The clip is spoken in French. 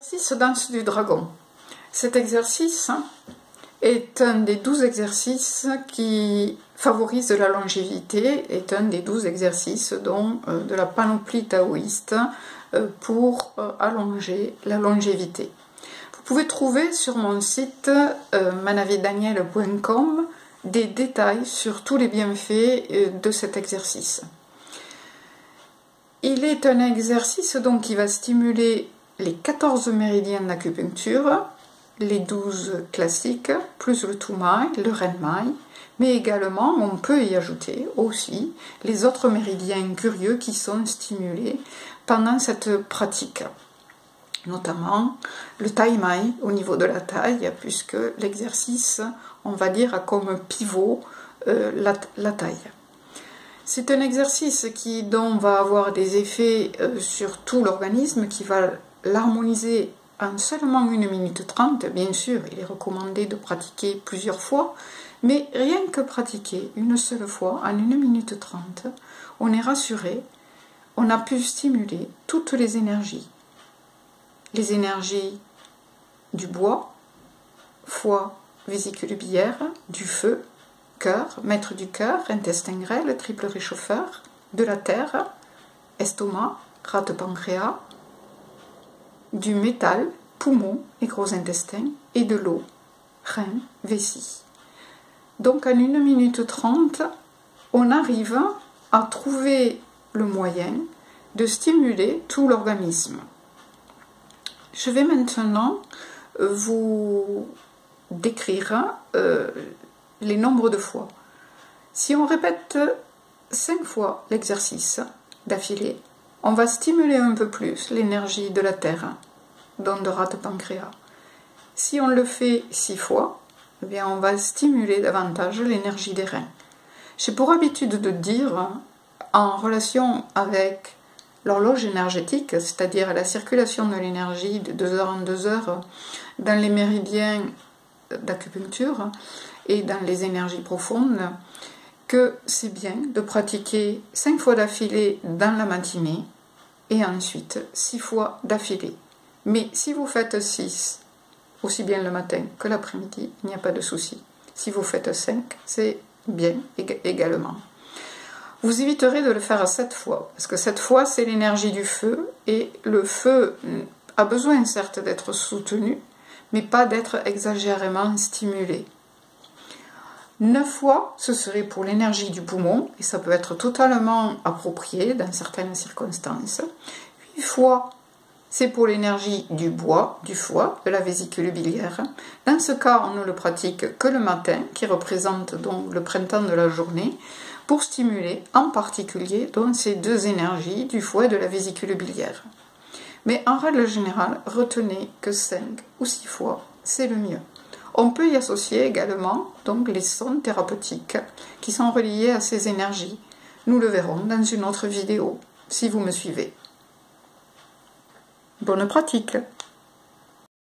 Exercice danse du dragon. Cet exercice est un des 12 exercices qui favorisent la longévité, est un des 12 exercices de la panoplie taoïste pour allonger la longévité. Vous pouvez trouver sur mon site manavidaniel.com des détails sur tous les bienfaits de cet exercice. Il est un exercice donc qui va stimuler les 14 méridiens d'acupuncture, les 12 classiques, plus le Tumai, le Renmai, mais également on peut y ajouter aussi les autres méridiens curieux qui sont stimulés pendant cette pratique, notamment le Tai Mai au niveau de la taille, puisque l'exercice, on va dire, a comme pivot la taille. C'est un exercice dont va avoir des effets sur tout l'organisme, qui va l'harmoniser en seulement 1 minute 30. Bien sûr, il est recommandé de pratiquer plusieurs fois, mais rien que pratiquer une seule fois en 1 minute 30, on est rassuré, on a pu stimuler toutes les énergies du bois, foie, vésicule biliaire, du feu, cœur, maître du cœur, intestin grêle, triple réchauffeur, de la terre, estomac, rate pancréas, du métal, poumon et gros intestin, et de l'eau, rein, vessie. Donc en 1 minute 30, on arrive à trouver le moyen de stimuler tout l'organisme. Je vais maintenant vous décrire les nombres de fois. Si on répète 5 fois l'exercice d'affilée, on va stimuler un peu plus l'énergie de la terre, donc de rate pancréas. Si on le fait 6 fois, eh bien on va stimuler davantage l'énergie des reins. J'ai pour habitude de dire, en relation avec l'horloge énergétique, c'est-à-dire la circulation de l'énergie de 2 heures en 2 heures dans les méridiens d'acupuncture et dans les énergies profondes, que c'est bien de pratiquer 5 fois d'affilée dans la matinée et ensuite 6 fois d'affilée. Mais si vous faites 6, aussi bien le matin que l'après-midi, il n'y a pas de souci. Si vous faites 5, c'est bien également. Vous éviterez de le faire 7 fois, parce que 7 fois, c'est l'énergie du feu, et le feu a besoin certes d'être soutenu, mais pas d'être exagérément stimulé. 9 fois, ce serait pour l'énergie du poumon, et ça peut être totalement approprié dans certaines circonstances. 8 fois, c'est pour l'énergie du bois, du foie, de la vésicule biliaire. Dans ce cas, on ne le pratique que le matin, qui représente donc le printemps de la journée, pour stimuler en particulier donc ces 2 énergies du foie et de la vésicule biliaire. Mais en règle générale, retenez que 5 ou 6 fois, c'est le mieux. On peut y associer également donc les sons thérapeutiques qui sont reliés à ces énergies. Nous le verrons dans une autre vidéo, si vous me suivez. Bonne pratique!